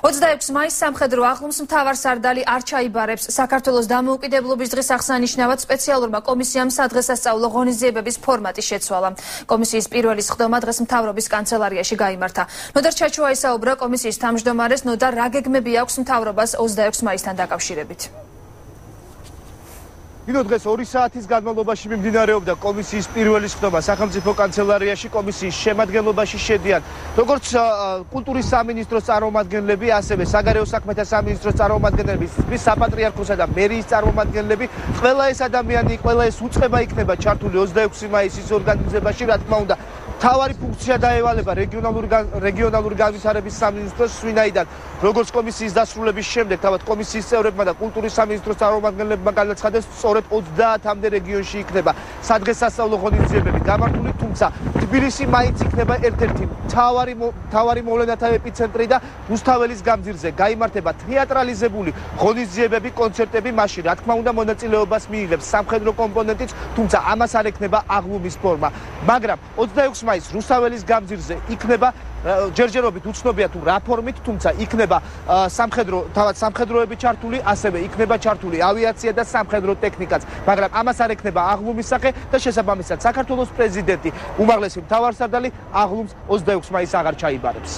26 მაისს სამხედრო ახლომს მთავარსარდალი არ ჩაიბარებს. საქართველოს დამოუკიდებლობის დღის აღსანიშნავად სპეციალურმა კომისიამ სადღესასწაულო ღონისძიებების ფორმატი შეცვალა. კომისიის პირველი სხდომა დღეს მთავრობის კანცელარიაში გაიმართა. ნოდარ ჩაჩუა ისაუბრა კომისიის თავმჯდომარეს, ნოდარ რა გეგმები აქვს მთავრობას 26 მაისთან დაკავშირებით. დღეს 2 საათის განმავლობაში მიმდინარეობდა კომისიის პირველი სხდომა სახელმწიფო კანცელარიაში. კომისიის შემადგენლობაში შედიან როგორც კულტურის სამინისტროს წარმომადგენლები, ასევე საგარეო საქმეთა სამინისტროს წარმომადგენლები, საპატრიარქოსა და მერიის წარმომადგენლები. ყველა ეს ადამიანი, ყველა ეს უწყება იქნება ჩართული 26 მაისის ორგანიზებაში, რა თქმა უნდა. მთავარი ფუნქცია დაევალება რეგიონალური განვითარების სამინისტროს, ვინაიდან როგორც კომისიის დასრულების შემდეგ თავად კომისიის წევრებმა და კულტურის სამინისტროს წარმომადგენლებმა განაცხადეს, სწორედ 30-მდე რეგიონში იქნება სადღესასწაულო ღონისძიებები გამართული, თუმცა თბილისი მაინც იქნება ერთ-ერთი მთავარი მოვლენათა ეპიცენტრი და რუსთაველის გამზირზე გაიმართება თეატრალიზებული ღონისძიებები, კონცერტები, მაშინ რა თქმა უნდა მონაწილეობას მიიღებს სამხედრო კომპონენტიც, თუმცა ამას არ ექნება აღლუმის ფორმა. მაგრამ 26 მაისს რუსთაველის გამზირზე იქნება ჯერჯერობით უცნობია თუ რა ფორმით, თუმცა იქნება სამხედროები ჩართული, ასევე იქნება ჩართული ავიაცია და სამხედრო ტექნიკაც, მაგრამ ამას არ ექნება აღლუმის სახე და შესაბამისად საქართველოს პრეზიდენტი, უმაღლესი მთავარსარდალი აღლუმს 26 მაისს აღარ ჩაიბარებს.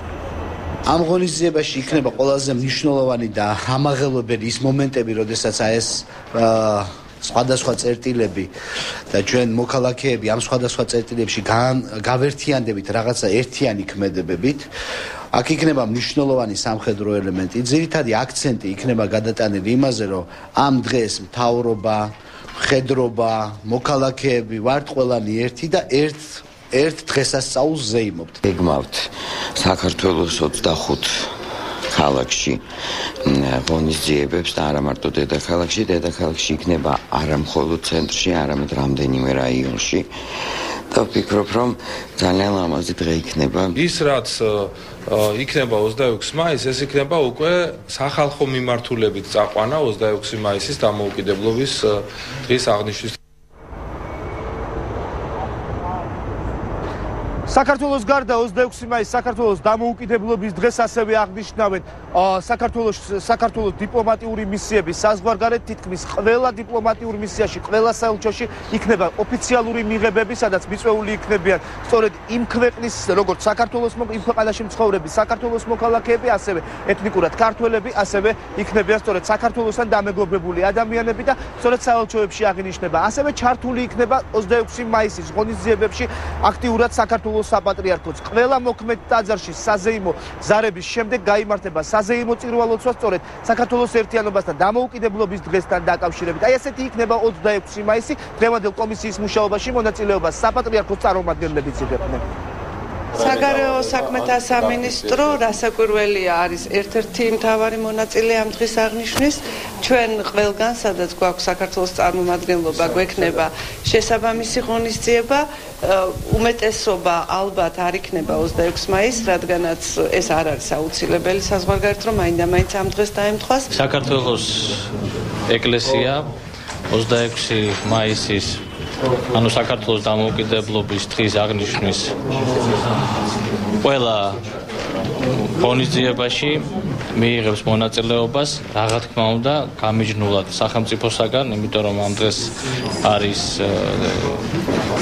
ამ ღონისძიებაში იქნება ყველაზე მნიშვნელოვანი და ამაღელვებელი ის მომენტები, როდესაც ეს სხვადასხვა წერტილები და ჩვენ მოქალაქეები ამ სხვადასხვა წერტილებში გავერთიანდებით რაღაცა ერთიანი ქმედებებით. აქ იქნება მნიშვნელოვანი სამხედრო ელემენტი. ძირითადი აქცენტი იქნება გადატანილი იმაზე, რომ ამ დღეს მთავრობა, მხედრობა, მოქალაქეები ვართ ყველანი ერთი და ერთ დღესასწაულს ზეიმობთ. გეგმავთ საქართველოს 25 ქალაქში ღონისძიებებს და არა მარტო დედაქალაქში იქნება არა მხოლოდ ცენტრში, არამედ რამდენიმე რაიონში. და ვფიქრობ, რომ ძალიან ლამაზი დღე იქნება. ის რაც იქნება 26 მაისს, ეს იქნება უკვე სახალხო მიმართულებით წაყვანა 26 მაისის დამოუკიდებლობის დღის აღნიშვნის. საქართველოს გარდა 26 მაისს საქართველოს დამოუკიდებლობის დღეს ასევე აღნიშნავენ საქართველოს დიპლომატიური მისიები საზღვარგარეთ. თითქმის ყველა დიპლომატიურ მისიაში, ყველა საელჩოში იქნება ოფიციალური მიღებები, სადაც მიწვეული იქნებიან სწორედ იმ ქვეყნის, როგორც საქართველოს იმ ქვეყანაში მცხოვრები საქართველოს მოქალაქეები, ასევე ეთნიკურად ქართველები, ასევე იქნებიან სწორედ საქართველოსთან დამეგობრებული ადამიანები და სწორედ საელჩოებში აღინიშნება. ასევე ჩართული იქნება 26 მაისის ღონისძიებებში აქტიურად საქართველოს საპატრიარქოს. ყველა მოქმედ ტაძარში საზეიმო ზარების შემდეგ გაიმართება საზეიმო წირვალოცვა სწორედ საქართველოს ერთიანობასთან დამოუკიდებლობის დღესთან დაკავშირებით. აი ესეთი იქნება 26 მაისი. დღევანდელ კომისიის მუშაობაში მონაწილეობას საპატრიარქოს წარმომადგენლებიც იღებდნენ. საგარეო საქმეთა სამინისტრო რასაკვირველია არის ერთ-ერთი მთავარი მონაწილე ამ დღის აღნიშვნის. ჩვენ ყველგან, სადაც გვაქვს საქართველოს წარმომადგენლობა, გვექნება შესაბამისი ღონისძიება. უმეტესობა ალბათ არ იქნება 26 მაისს, რადგანაც ეს არ არის აუცილებელი საზღვარგარეთ, რომ მაინდა-მაინც ამ დღეს დაემთხვას. საქართველოს ეკლესია 26 მაისის ანუ საქართველოს დამოუკიდებლობის დღის აღნიშვნის ყველა ღონისძიებაში მიიღებს მონაწილეობას, რა თქმა უნდა, გამიჯნულად სახელმწიფოსაგან, იმიტომ რომ ამ დღეს არის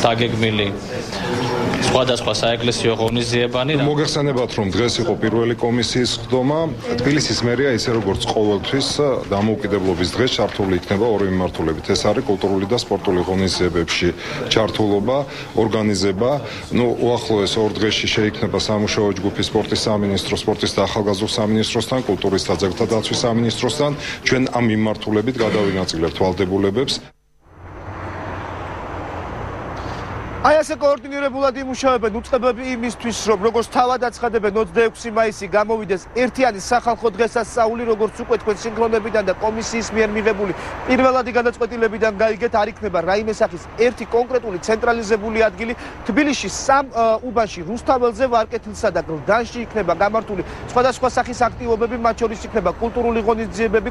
დაგეგმილი სხვადასხვა საეკლესიო ღონისძიებანი. მოგეხსენებათ, რომ დღეს იყო პირველი კომისიის სხდომა. თბილისის მერია, ისე როგორც ყოველთვის, დამოუკიდებლობის დღეს ჩართული იქნება ორი მიმართულებით. ეს არის კულტურული და სპორტული ღონისძიებებში ჩართულობა, ორგანიზება. უახლოეს ორ დღეში შეიქმნება სამუშაო ჯგუფი სპორტის სამინისტროს, სპორტის და ახალგაზრდულ სამინისტროსთან, კულტურის და ძეგლთა დაცვის სამინისტროსთან. ჩვენ ამ მიმართულებით გადავინაწილებთ ვალდებულებებს. აი ასე კოორდინირებულად იმუშავებენ უწყებები იმისთვის, რომ როგორც თავად აცხადებენ 26 მაისი გამოვიდეს ერთიანი სახალხო დღესასწაული, როგორც უკვე თქვენ სინქრონებიდან და კომისიის მიერ მიღებული პირველადი გადაწყვეტილებიდან გაიგეთ, არ იქნება რაიმე სახის ერთი კონკრეტული ცენტრალიზებული ადგილი. თბილისში 3 უბანში, რუსთაველზე, ვარკეთილსა და გრდანში იქნება გამართული სხვადასხვა სახის აქტივობები, მათ შორის იქნება კულტურული ღონისძიებები,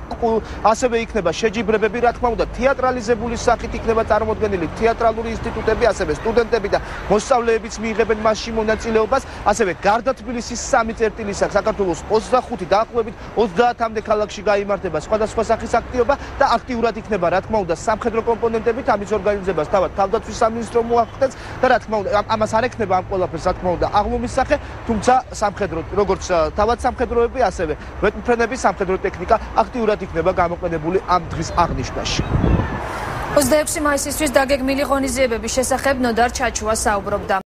ასევე იქნება შეჯიბრებები, რა თქმა უნდა, თეატრალიზებული სახით იქნება წარმოდგენილი თეატრალური ინსტიტუტები, ასევე სტუდენტ სტუდენტები და მოსწავლეებიც მიიღებენ მასში მონაწილეობას. ასევე გარდა თბილისის 3 წერტილისა საქართველოს 25 დაახლოებით 30-მდე ქალაქში გაიმართება სხვადასხვა სახის აქტივობა და აქტიურად იქნება რა თქმა უნდა სამხედრო კომპონენტებით ამის ორგანიზებას თავად თავდაცვის სამინისტრო მოახდენს და რა თქმა უნდა ამას არ ექნება ამ ყველაფერს რა თქმა უნდა აღმომისახე, თუმცა სამხედრო როგორც თავად სამხედროები ასევე ვეტმფრენების სამხედრო ტექნიკა აქტიურად იქნება გამოყენებული ამ დღის აღნიშვნაში. 26 მაისისთვის დაგეგმილი ღონისძიებების შესახებ ნოდარ ჩაჩუა საუბრობდა.